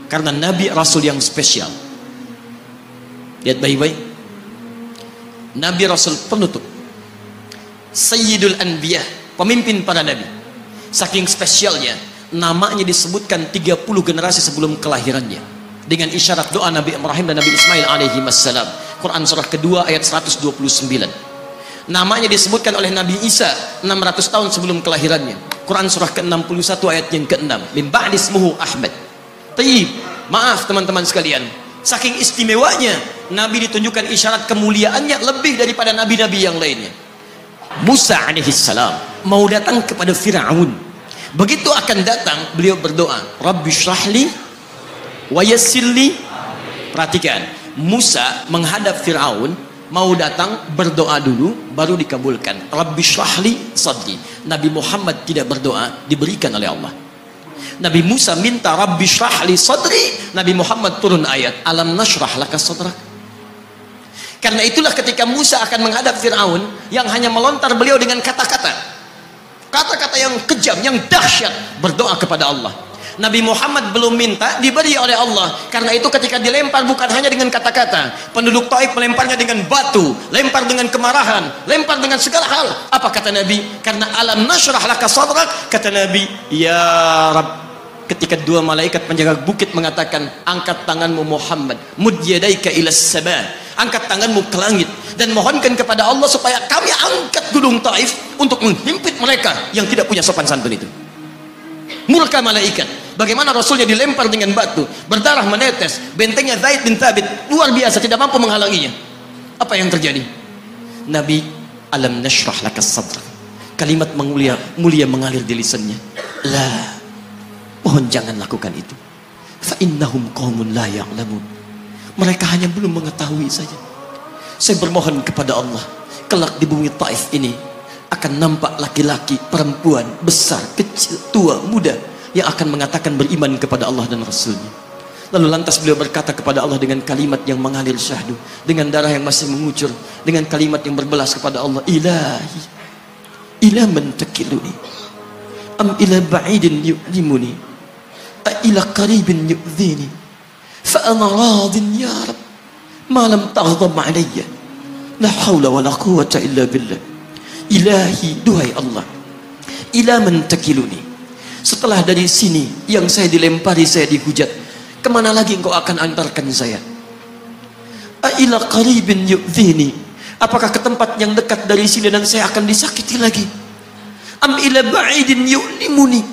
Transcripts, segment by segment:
Karena Nabi Rasul yang spesial. Lihat baik-baik. Nabi Rasul penutup, Sayyidul Anbiya, pemimpin para Nabi. Saking spesialnya, namanya disebutkan 30 generasi sebelum kelahirannya, dengan isyarat doa Nabi Ibrahim dan Nabi Ismail alaihi wassalam. Quran surah kedua ayat 129. Namanya disebutkan oleh Nabi Isa 600 tahun sebelum kelahirannya. Quran surah ke-61 ayat yang ke-6. Min ba'di ismuhu Ahmad. Taib, maaf teman-teman sekalian, saking istimewanya Nabi ditunjukkan isyarat kemuliaannya lebih daripada nabi-nabi yang lainnya. Musa alaihissalam mau datang kepada Fir'aun. Begitu akan datang, beliau berdoa, Rabbi syrahli wa yassirli. Perhatikan, Musa menghadap Fir'aun, mau datang berdoa dulu baru dikabulkan. Rabbi syrahli sadri. Nabi Muhammad tidak berdoa, diberikan oleh Allah. Nabi Musa minta Rabbi syrahli sadri, Nabi Muhammad turun ayat alam nashrah laka sadrak. Karena itulah ketika Musa akan menghadap Fir'aun, yang hanya melontar beliau dengan kata-kata yang kejam, yang dahsyat, berdoa kepada Allah. Nabi Muhammad belum minta, diberi oleh Allah. Karena itu ketika dilempar bukan hanya dengan kata-kata, penduduk Taif melemparnya dengan batu, lempar dengan kemarahan, lempar dengan segala hal. Apa kata Nabi? Karena alam nashrah laka sadrak, kata Nabi, ya Rabb. Ketika dua malaikat penjaga bukit mengatakan, angkat tanganmu Muhammad, mud yadaika ilas sama, angkat tanganmu ke langit dan mohonkan kepada Allah supaya kami angkat gunung Taif untuk menghimpit mereka yang tidak punya sopan santun itu. Murka malaikat. Bagaimana Rasulnya dilempar dengan batu, berdarah menetes, bentengnya Zaid bin Thabit luar biasa, tidak mampu menghalanginya. Apa yang terjadi? Nabi, alam nashrah laka sadrak. Kalimat mulia mengalir di lisannya. La, mohon jangan lakukan itu. Fa innahum qaumun la ya'lamun. Mereka hanya belum mengetahui saja. Saya bermohon kepada Allah, kelak di bumi Taif ini akan nampak laki-laki, perempuan, besar, kecil, tua, muda, yang akan mengatakan beriman kepada Allah dan Rasulnya. Lalu lantas beliau berkata kepada Allah dengan kalimat yang mengalir syahdu, dengan darah yang masih mengucur, dengan kalimat yang berbelas kepada Allah, Ilahi, ila man takiluni, am ila ba'idin yu'limuni, a ila qaribin yu'zini, fa ana radin ya Rab, ma lam taghdab alayya, la hawla wa la quwwata illa billah. Ilahi, duhai Allah, ila man takiluni, setelah dari sini yang saya dilempari, saya dihujat, kemana lagi engkau akan antarkan saya? Ila qaribin yu'zini, apakah ke tempat yang dekat dari sini dan saya akan disakiti lagi? Am ila ba'idin yu'limuni,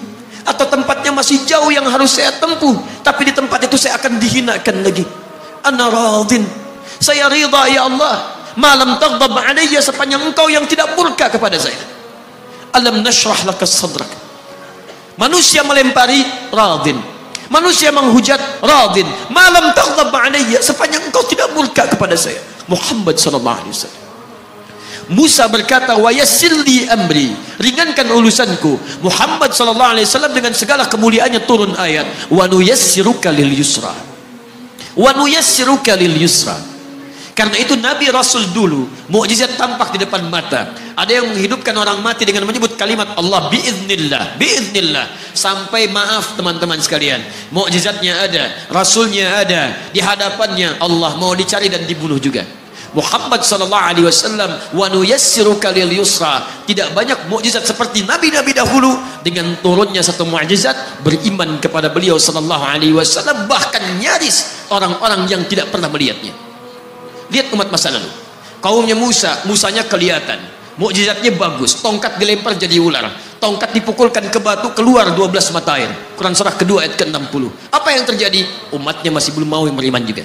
atau tempatnya masih jauh yang harus saya tempuh, tapi di tempat itu saya akan dihinakan lagi. Ana radin, saya ridha ya Allah, malam taghdab alayya, sepanjang engkau yang tidak murka kepada saya. Alam nashrah laka sadrak. Manusia melempari, radin. Manusia menghujat, radin. Malam taghdab alayya, sepanjang engkau tidak murka kepada saya. Muhammad sallallahu alaihi wasallam. Musa berkata, wa yassirli amri, ringankan urusanku. Muhammad sallallahu alaihi wasallam dengan segala kemuliaannya turun ayat, wa nuyassiruka lil yusra. Wa nuyassiruka lil yusra. Karena itu Nabi Rasul dulu mukjizat tampak di depan mata. Ada yang menghidupkan orang mati dengan menyebut kalimat Allah biiznillah, biiznillah. Sampai maaf teman-teman sekalian, mukjizatnya ada, Rasulnya ada, di hadapannya Allah mau dicari dan dibunuh juga. Muhammad sallallahu alaihi wasallam, wa nuyassiruka lil yusra. Tidak banyak mukjizat seperti nabi-nabi dahulu, dengan turunnya satu mukjizat beriman kepada beliau sallallahu alaihi wasallam, bahkan nyaris orang-orang yang tidak pernah melihatnya. Lihat umat masa lalu, kaumnya Musa, Musanya kelihatan, mukjizatnya bagus, tongkat dilempar jadi ular, tongkat dipukulkan ke batu keluar 12 mata air. Quran surah kedua ayat ke-60. Apa yang terjadi? Umatnya masih belum mau beriman juga.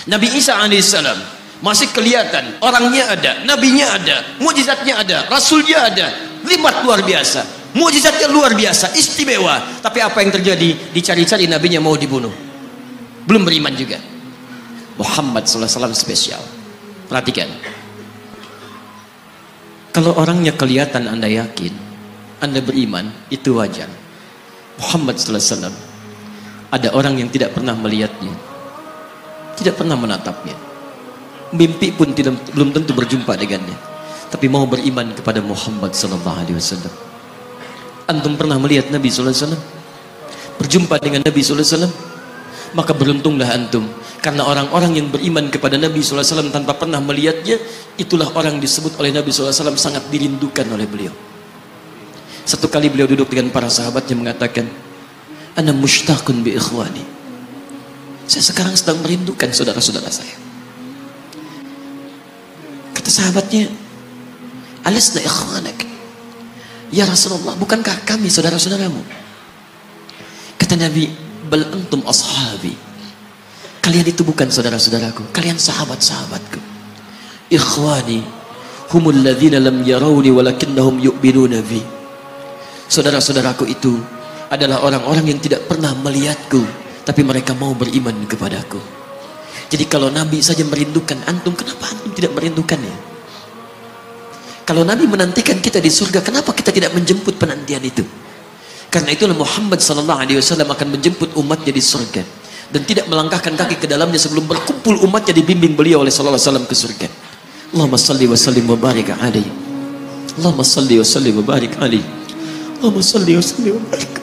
Nabi Isa alaihissalam masih kelihatan, orangnya ada, nabinya ada, mukjizatnya ada, rasulnya ada, limat luar biasa, mukjizatnya luar biasa, istimewa. Tapi apa yang terjadi? Dicari-cari nabinya mau dibunuh, belum beriman juga. Muhammad SAW spesial. Perhatikan, kalau orangnya kelihatan Anda yakin, Anda beriman, itu wajar. Muhammad SAW, ada orang yang tidak pernah melihatnya, tidak pernah menatapnya, mimpi pun belum tentu berjumpa dengannya, tapi mau beriman kepada Muhammad SAW. Antum pernah melihat Nabi SAW? Berjumpa dengan Nabi SAW? maka beruntunglah antum. Karena orang-orang yang beriman kepada Nabi SAW tanpa pernah melihatnya, itulah orang disebut oleh Nabi SAW sangat dirindukan oleh beliau. Satu kali beliau duduk dengan para sahabatnya mengatakan, ana mushtaqun bi ikhwani. Saya sekarang sedang merindukan saudara-saudara saya. Kata sahabatnya, alasna ikhwanak? Ya Rasulullah, bukankah kami saudara-saudaramu? Kata Nabi, bal antum ashabi. Kalian itu bukan saudara-saudaraku, kalian sahabat-sahabatku. Ikhwani humul ladzina lam yarawni walakinnahum yu'minuna bi. Saudara-saudaraku itu adalah orang-orang yang tidak pernah melihatku, tapi mereka mau beriman kepadaku. Jadi kalau Nabi saja merindukan antum, kenapa antum tidak merindukannya? Kalau Nabi menantikan kita di surga, kenapa kita tidak menjemput penantian itu? Karena itulah Muhammad SAW akan menjemput umatnya di surga dan tidak melangkahkan kaki ke dalamnya sebelum berkumpul umatnya dibimbing beliau oleh sallallahu alaihi wasallam ke surga. Allahumma salli wa sallim wa barik alaihi. Allahumma salli wa sallim wa barik alaihi. Allahumma salli wa sallim wa barik